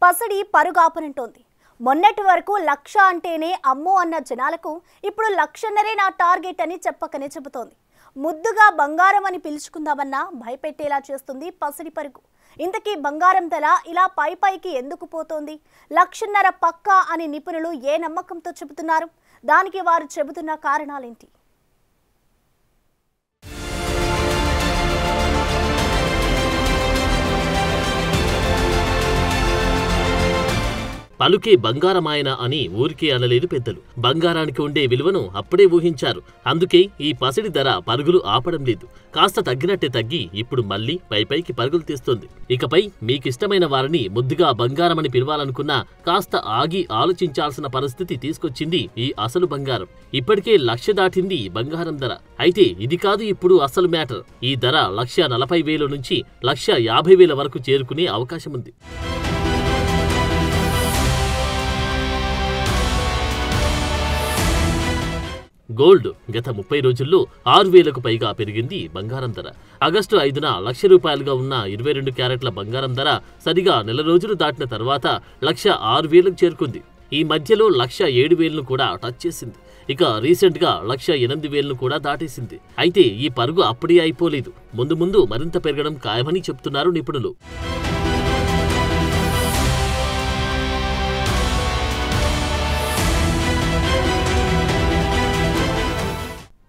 పసిడి పరుగాపనంటోంది. మొన్నటి వరకు 1,00,000 అంటేనే అమ్మో అన్న జనాలకు ఇప్పుడు 1,50,000 నా టార్గెట్ అని చెప్పకనే చెబుతోంది. ముద్దుగా బంగారం అని పిలుచుకుందామన్నా భయపెట్టేలా చేస్తుంది పసిడి పరుగు. ఇంతకీ బంగారం ధర ఇలా పైకి ఎందుకు పోతోంది? 1,50,000 పక్కా అని నిపుణులు ఏ నమ్మకంతో చెబుతున్నారు? దానికి వారు చెబుతున్న కారణాలేంటి? పలుకే బంగారమాయన అని ఊరికే అనలేదు పెద్దలు. బంగారానికి ఉండే విలువను అప్పుడే ఊహించారు. అందుకే ఈ పసిడి ధర పరుగులు ఆపడం లేదు. కాస్త తగ్గినట్టే తగ్గి ఇప్పుడు మళ్లీ పైకి పరుగులు తీస్తుంది. ఇకపై మీకిష్టమైన వారిని ముద్దుగా బంగారమని పిలవాలనుకున్నా కాస్త ఆగి ఆలోచించాల్సిన పరిస్థితి తీసుకొచ్చింది ఈ అసలు బంగారం. ఇప్పటికే 1,00,000 దాటింది బంగారం ధర. అయితే ఇది కాదు ఇప్పుడు అసలు మ్యాటర్. ఈ ధర 1,40,000 నుంచి 1,50,000 వరకు చేరుకునే అవకాశం ఉంది. గోల్డ్ గత 30 రోజుల్లో 6,000కు పైగా పెరిగింది బంగారం ధర. ఆగస్టు 5న ₹1,00,000 ఉన్న 22 క్యారెట్ల బంగారం ధర సరిగా నెల రోజులు దాటిన తర్వాత 1,06,000కు చేరుకుంది. ఈ మధ్యలో 1,07,000ను కూడా టచ్ చేసింది. ఇక రీసెంట్ గా 1,08,000ను కూడా దాటేసింది. అయితే ఈ పరుగు అప్పుడే అయిపోలేదు. ముందు మరింత పెరగడం ఖాయమని చెప్తున్నారు నిపుణులు.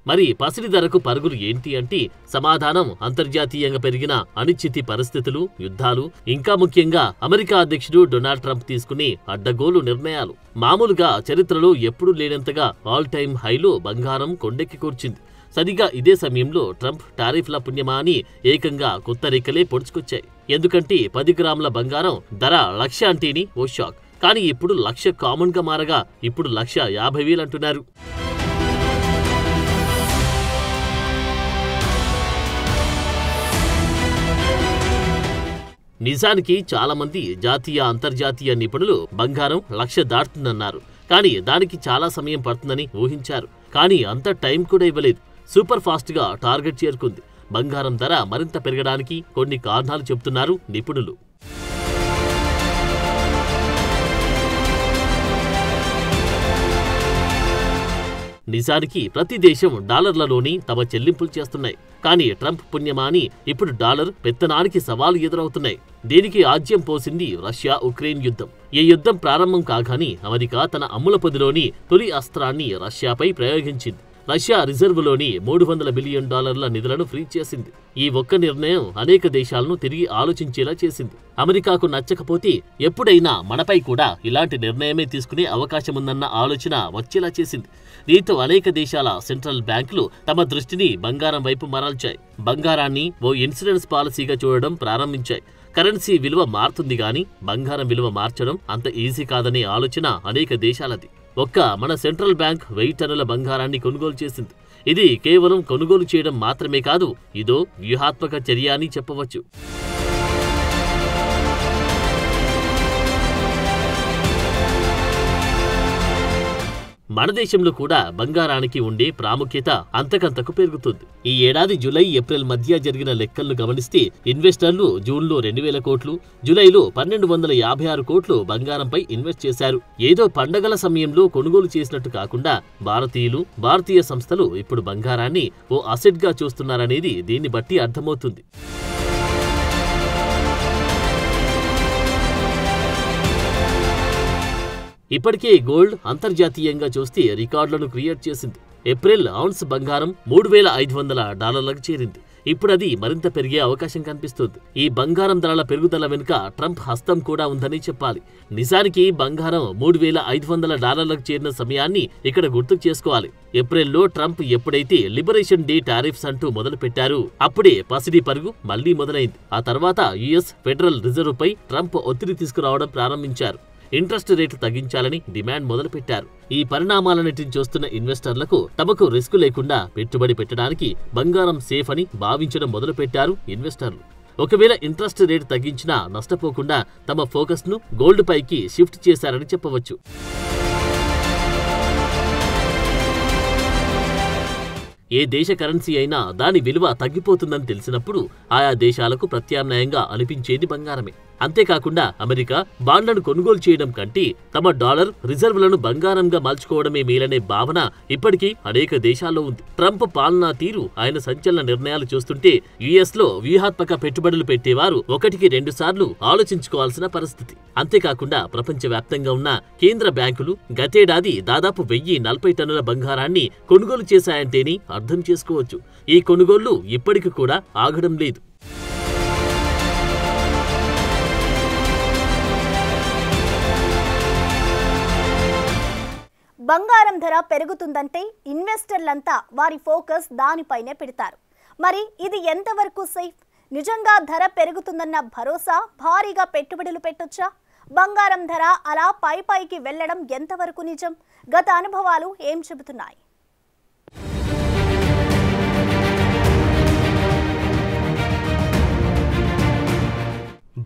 మరి పసిడి ధరకు పరుగులు ఏంటి అంటే సమాధానం అంతర్జాతీయంగా పెరిగిన అనిశ్చితి పరిస్థితులు, యుద్ధాలు, ఇంకా ముఖ్యంగా అమెరికా అధ్యక్షుడు డొనాల్డ్ ట్రంప్ తీసుకునే అడ్డగోలు నిర్ణయాలు. మామూలుగా చరిత్రలో ఎప్పుడూ లేనంతగా ఆల్ టైమ్ హైలో బంగారం కొండెక్కి కూర్చింది. సరిగా ఇదే సమయంలో ట్రంప్ టారిఫ్ల పుణ్యమా అని ఏకంగా కొత్త రేఖలే పొడుచుకొచ్చాయి. ఎందుకంటే 10 గ్రాముల బంగారం ధర 1,00,000 అంటేని ఓ షాక్. కానీ ఇప్పుడు 1,00,000 కామన్ గా మారగా ఇప్పుడు 1,50,000 అంటున్నారు. నిజానికి చాలా మంది జాతీయ అంతర్జాతీయ నిపుణులు బంగారం 1,00,000 దాటుతుందన్నారు. కానీ దానికి చాలా సమయం పడుతుందని ఊహించారు. కానీ అంత టైం కూడా ఇవ్వలేదు. సూపర్ ఫాస్ట్ గా టార్గెట్ చేరుకుంది. బంగారం ధర మరింత పెరగడానికి కొన్ని కారణాలు చెబుతున్నారు నిపుణులు. నిజానికి ప్రతి దేశం డాలర్లలోని తమ చెల్లింపులు చేస్తున్నాయి. కానీ ట్రంప్ పుణ్యమాని ఇప్పుడు డాలర్ పెత్తనానికి సవాలు ఎదురవుతున్నాయి. దీనికి ఆజ్యం పోసింది రష్యా ఉక్రెయిన్ యుద్ధం. ఈ యుద్ధం ప్రారంభం కాగానే అమెరికా తన అమ్ముల పొదిలోని తొలి అస్త్రాన్ని రష్యాపై ప్రయోగించింది. రష్యా రిజర్వులోని $300 బిలియన్ నిధులను ఫ్రీ చేసింది. ఈ ఒక్క నిర్ణయం అనేక దేశాలను తిరిగి ఆలోచించేలా చేసింది. అమెరికాకు నచ్చకపోతే ఎప్పుడైనా మనపై కూడా ఇలాంటి నిర్ణయమే తీసుకునే అవకాశముందన్న ఆలోచన వచ్చేలా చేసింది. దీంతో అనేక దేశాల సెంట్రల్ బ్యాంకులు తమ దృష్టిని బంగారం వైపు మరల్చాయి. బంగారాన్ని ఓ ఇన్సూరెన్స్ పాలసీగా చూడడం ప్రారంభించాయి. కరెన్సీ విలువ మారుతుంది గాని బంగారం విలువ మార్చడం అంత ఈజీ కాదనే ఆలోచన అనేక దేశాలది. ఒక్క మన సెంట్రల్ బ్యాంక్ 1000 టన్నుల బంగారాన్ని కొనుగోలు చేసింది. ఇది కేవలం కొనుగోలు చేయడం మాత్రమే కాదు, ఇదో వ్యూహాత్మక చర్య అని చెప్పవచ్చు. మన దేశంలో కూడా బంగారానికి ఉండే ప్రాముఖ్యత అంతకంతకు పెరుగుతుంది. ఈ ఏడాది జూలై, ఏప్రిల్ మధ్య జరిగిన లెక్కలను గమనిస్తే ఇన్వెస్టర్లు జూన్లో 2,000 కోట్లు, జూలైలో 1,256 కోట్లు బంగారంపై ఇన్వెస్ట్ చేశారు. ఏదో పండగల సమయంలో కొనుగోలు చేసినట్టు కాకుండా భారతీయ సంస్థలు ఇప్పుడు బంగారాన్ని ఓ అసెట్ గా చూస్తున్నారనేది దీన్ని బట్టి అర్థమవుతుంది. ఇప్పటికే గోల్డ్ అంతర్జాతీయంగా చూస్తే రికార్డులను క్రియేట్ చేసింది. ఏప్రిల్ ఔన్స్ బంగారం $3,500లకు చేరింది. ఇప్పుడు అది మరింత పెరిగే అవకాశం కనిపిస్తుంది. ఈ బంగారం ధరల పెరుగుదల వెనుక ట్రంప్ హస్తం కూడా ఉందని చెప్పాలి. నిజానికి బంగారం $3,500లకు చేరిన సమయాన్ని ఇక్కడ గుర్తుకు చేసుకోవాలి. ఏప్రిల్లో ట్రంప్ ఎప్పుడైతే లిబరేషన్ డే టారిఫ్స్ అంటూ మొదలు పెట్టారు, అప్పుడే పసిడి పరుగు మళ్లీ మొదలైంది. ఆ తర్వాత యుఎస్ ఫెడరల్ రిజర్వ్ పై ట్రంప్ ఒత్తిడి తీసుకురావడం ప్రారంభించారు. ఇంట్రెస్ట్ రేట్లు తగ్గించాలని డిమాండ్ మొదలుపెట్టారు. ఈ పరిణామాలన్నిటిని చూస్తున్న ఇన్వెస్టర్లకు తమకు రిస్క్ లేకుండా పెట్టుబడి పెట్టడానికి బంగారం సేఫ్ అని భావించడం మొదలుపెట్టారు ఇన్వెస్టర్లు. ఒకవేళ ఇంట్రెస్ట్ రేటు తగ్గించినా నష్టపోకుండా తమ ఫోకస్ ను గోల్డ్ పైకి షిఫ్ట్ చేశారని చెప్పవచ్చు. ఏ దేశ కరెన్సీ అయినా దాని విలువ తగ్గిపోతుందని తెలిసినప్పుడు ఆయా దేశాలకు ప్రత్యామ్నాయంగా అనిపించేది బంగారమే. అంతేకాకుండా అమెరికా బాండ్లను కొనుగోలు చేయడం కంటే తమ డాలర్ రిజర్వులను బంగారంగా మార్చుకోవడమే మేలనే భావన ఇప్పటికీ అనేక దేశాల్లో ఉంది. ట్రంప్ పాలనా తీరు, ఆయన సంచలన నిర్ణయాలు చూస్తుంటే యుఎస్లో వ్యూహాత్మక పెట్టుబడులు పెట్టేవారు 1-2 సార్లు ఆలోచించుకోవాల్సిన పరిస్థితి. అంతేకాకుండా ప్రపంచవ్యాప్తంగా ఉన్న కేంద్ర బ్యాంకులు గతేడాది దాదాపు 1040 టన్నుల బంగారాన్ని కొనుగోలు చేశాయంటేనే అర్థం చేసుకోవచ్చు. ఈ కొనుగోళ్లు ఇప్పటికి కూడా ఆగడం లేదు. బంగారం ధర పెరుగుతుందంటే ఇన్వెస్టర్లంతా వారి ఫోకస్ దానిపైనే పెడతారు. మరి ఇది ఎంతవరకు సేఫ్? నిజంగా ధర పెరుగుతుందన్న భరోసా భారీగా పెట్టుబడులు పెట్టొచ్చా? బంగారం ధర అలా పైకి వెళ్లడం ఎంతవరకు నిజం? గత అనుభవాలు ఏం చెబుతున్నాయి?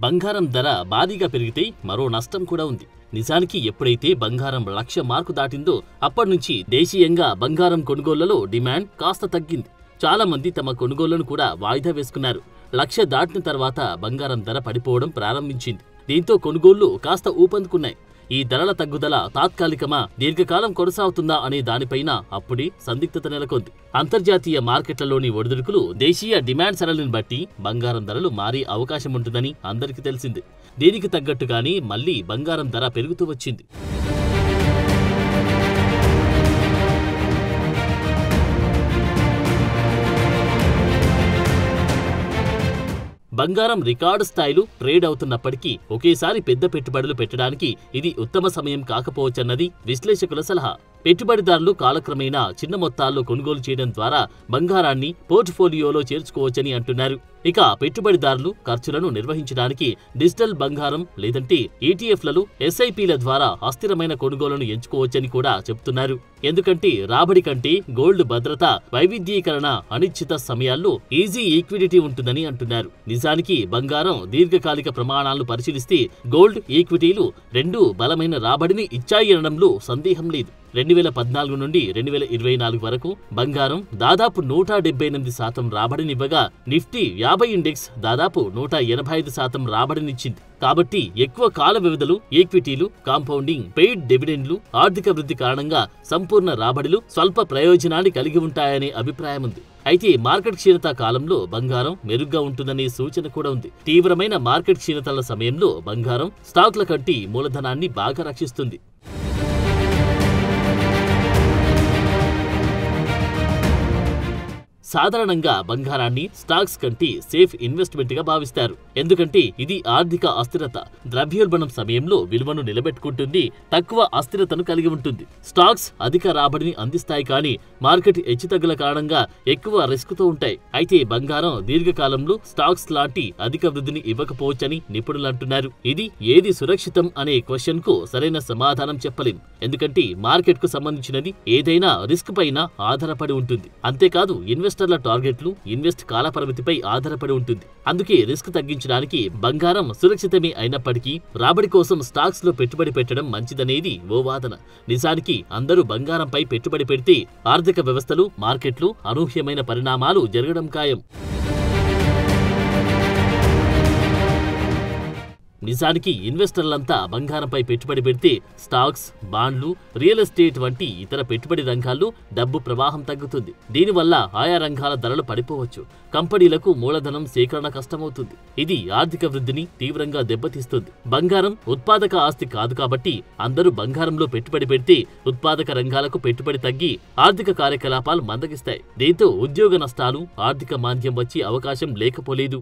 బంగారం ధర భారీగా పెరిగితే మరో నష్టం కూడా ఉంది. నిజానికి ఎప్పుడైతే బంగారం 1,00,000 మార్కు దాటిందో అప్పటినుంచి దేశీయంగా బంగారం కొనుగోళ్లలో డిమాండ్ కాస్త తగ్గింది. చాలా మంది తమ కొనుగోళ్లను కూడా వాయిదా వేసుకున్నారు. 1,00,000 దాటిన తర్వాత బంగారం ధర పడిపోవడం ప్రారంభించింది. దీంతో కొనుగోళ్లు కాస్త ఊపందుకున్నాయి. ఈ ధరల తగ్గుదల తాత్కాలికమా, దీర్ఘకాలం కొనసాగుతుందా అనే దానిపైన అప్పుడే సందిగ్ధత నెలకొంది. అంతర్జాతీయ మార్కెట్లలోని ఒడిదుడుకులు, దేశీయ డిమాండ్ సరళిని బట్టి బంగారం ధరలు మారే అవకాశం ఉంటుందని అందరికీ తెలిసింది. దీనికి తగ్గట్టుగానే మళ్లీ బంగారం ధర పెరుగుతూ వచ్చింది. బంగారం రికార్డు స్థాయిలో ట్రేడ్ అవుతున్నప్పటికీ ఒకేసారి పెద్ద పెట్టుబడులు పెట్టడానికి ఇది ఉత్తమ సమయం కాకపోవచ్చన్నది విశ్లేషకుల సలహా. పెట్టుబడిదారులు కాలక్రమేణా చిన్న మొత్తాల్లో కొనుగోలు చేయడం ద్వారా బంగారాన్ని పోర్ట్ఫోలియోలో చేర్చుకోవచ్చని అంటున్నారు. ఇక పెట్టుబడిదారులు ఖర్చులను నిర్వహించడానికి డిజిటల్ బంగారం లేదంటే ఈటీఎఫ్లలో ఎస్ఐపిల ద్వారా అస్థిరమైన కొనుగోలును ఎంచుకోవచ్చని కూడా చెబుతున్నారు. ఎందుకంటే రాబడి కంటే గోల్డ్ భద్రత, వైవిధ్యీకరణ, అనిశ్చిత సమయాల్లో ఈజీ ఈక్విడిటీ ఉంటుందని అంటున్నారు. నిజానికి బంగారం దీర్ఘకాలిక ప్రమాణాలను పరిశీలిస్తే గోల్డ్, ఈక్విటీలు రెండూ బలమైన రాబడిని ఇచ్చాయనడంలో సందేహం లేదు. 2014 నుండి 2024 వరకు బంగారం దాదాపు 178% రాబడినివ్వగా నిఫ్టీ 50 ఇండెక్స్ దాదాపు 185% రాబడినిచ్చింది. కాబట్టి ఎక్కువ కాల వ్యవధులు, ఈక్విటీలు, కాంపౌండింగ్, పెయిడ్ డివిడెండ్లు, ఆర్థిక వృద్ధి కారణంగా సంపూర్ణ రాబడులు స్వల్ప ప్రయోజనాన్ని కలిగి ఉంటాయనే అభిప్రాయం ఉంది. అయితే మార్కెట్ క్షీణత కాలంలో బంగారం మెరుగ్గా ఉంటుందనే సూచన కూడా ఉంది. తీవ్రమైన మార్కెట్ క్షీణతల సమయంలో బంగారం స్టాక్ల కంటే మూలధనాన్ని బాగా రక్షిస్తుంది. సాధారణంగా బంగారాన్ని స్టాక్స్ కంటే సేఫ్ ఇన్వెస్ట్మెంట్ గా భావిస్తారు. ఎందుకంటే ఇది ఆర్థిక అస్థిరత, ద్రవ్యోల్బణం సమయంలో విలువను నిలబెట్టుకుంటుంది, తక్కువ అస్థిరతను కలిగి ఉంటుంది. స్టాక్స్ అధిక రాబడిని అందిస్తాయి, కానీ మార్కెట్ హెచ్చుతగ్గుల కారణంగా ఎక్కువ రిస్క్ తో ఉంటాయి. అయితే బంగారం దీర్ఘకాలంలో స్టాక్స్ లాంటి అధిక వృద్ధిని ఇవ్వకపోవచ్చని నిపుణులు అంటున్నారు. ఇది ఏది సురక్షితం అనే క్వశ్చన్ కు సరైన సమాధానం చెప్పలేం. ఎందుకంటే మార్కెట్ కు సంబంధించినది ఏదైనా రిస్క్ పైన ఆధారపడి ఉంటుంది. అంతేకాదు ఇన్వెస్టర్ల టార్గెట్లు, ఇన్వెస్ట్ కాలపరిమితిపై ఆధారపడి ఉంటుంది. అందుకే రిస్క్ తగ్గించడానికి బంగారం సురక్షితమే అయినప్పటికీ రాబడి కోసం స్టాక్స్ లో పెట్టుబడి పెట్టడం మంచిదనేది ఓ వాదన. నిజానికి అందరూ బంగారంపై పెట్టుబడి పెడితే ఆర్థిక వ్యవస్థలు, మార్కెట్లు అనూహ్యమైన పరిణామాలు జరగడం ఖాయం. నిజానికి ఇన్వెస్టర్లంతా బంగారంపై పెట్టుబడి పెడితే స్టాక్స్, బాండ్లు, రియల్ ఎస్టేట్ వంటి ఇతర పెట్టుబడి రంగాల్లో డబ్బు ప్రవాహం తగ్గుతుంది. దీనివల్ల ఆయా రంగాల ధరలు పడిపోవచ్చు. కంపెనీలకు మూలధనం సేకరణ కష్టమవుతుంది. ఇది ఆర్థిక వృద్ధిని తీవ్రంగా దెబ్బతీస్తుంది. బంగారం ఉత్పాదక ఆస్తి కాదు కాబట్టి అందరూ బంగారంలో పెట్టుబడి పెడితే ఉత్పాదక రంగాలకు పెట్టుబడి తగ్గి ఆర్థిక కార్యకలాపాలు మందగిస్తాయి. దీంతో ఉద్యోగ నష్టాలు, ఆర్థిక మాంద్యం వచ్చే అవకాశం లేకపోలేదు.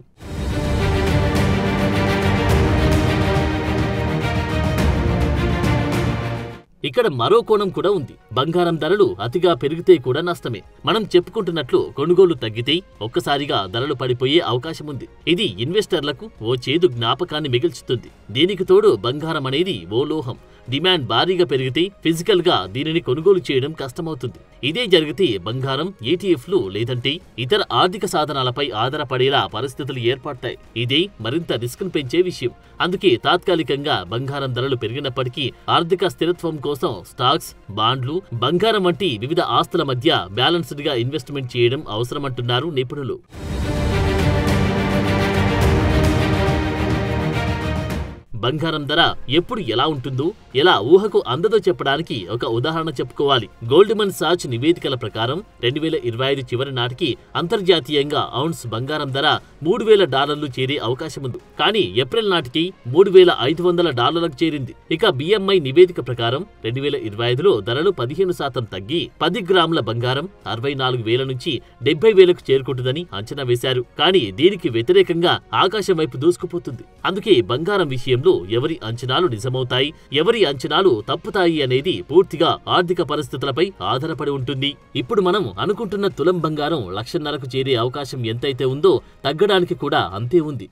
ఇక్కడ మరో కోణం కూడా ఉంది. బంగారం ధరలు అతిగా పెరిగితే కూడా నష్టమే. మనం చెప్పుకుంటున్నట్లు కొనుగోలు తగ్గితే ఒక్కసారిగా ధరలు పడిపోయే అవకాశం ఉంది. ఇది ఇన్వెస్టర్లకు ఓ చేదు జ్ఞాపకాన్ని మిగిల్చుతుంది. దీనికి తోడు బంగారం అనేది ఓ లోహం. డిమాండ్ భారీగా పెరిగితే ఫిజికల్ గా దీనిని కొనుగోలు చేయడం కష్టమవుతుంది. ఇదే జరిగితే బంగారం, ఈటీఎఫ్లు లేదంటే ఇతర ఆర్థిక సాధనాలపై ఆధారపడేలా పరిస్థితులు ఏర్పడతాయి. ఇదే మరింత రిస్క్ పెంచే విషయం. అందుకే తాత్కాలికంగా బంగారం ధరలు పెరిగినప్పటికీ ఆర్థిక స్థిరత్వం కోసం స్టాక్స్, బాండ్లు, బంగారం వంటి వివిధ ఆస్తుల మధ్య బ్యాలెన్స్డ్ గా ఇన్వెస్ట్మెంట్ చేయడం అవసరమంటున్నారు నిపుణులు. బంగారం ధర ఎప్పుడు ఎలా ఉంటుందో, ఎలా ఊహకు అందదో చెప్పడానికి ఒక ఉదాహరణ చెప్పుకోవాలి. గోల్డ్మన్ సాచ్ నివేదికల ప్రకారం 2025 చివరి నాటికి అంతర్జాతీయంగా ఔన్స్ బంగారం ధర $3,000 చేరే అవకాశముంది. కానీ ఏప్రిల్ నాటికి $3,500 చేరింది. ఇక BMI నివేదిక ప్రకారం 2025లో ధరలు 15% తగ్గి 10 గ్రాముల బంగారం 64,000 నుంచి 70,000కు చేరుకుంటుందని అంచనా వేశారు. కానీ దీనికి వ్యతిరేకంగా ఆకాశం వైపు దూసుకుపోతుంది. అందుకే బంగారం విషయంలో ఎవరి అంచనాలు నిజమవుతాయి, ఎవరి అంచనాలు తప్పుతాయి అనేది పూర్తిగా ఆర్థిక పరిస్థితులపై ఆధారపడి ఉంటుంది. ఇప్పుడు మనం అనుకుంటున్న తులం బంగారం 1,50,000కు చేరే అవకాశం ఎంతైతే ఉందో తగ్గడానికి కూడా అంతే ఉంది.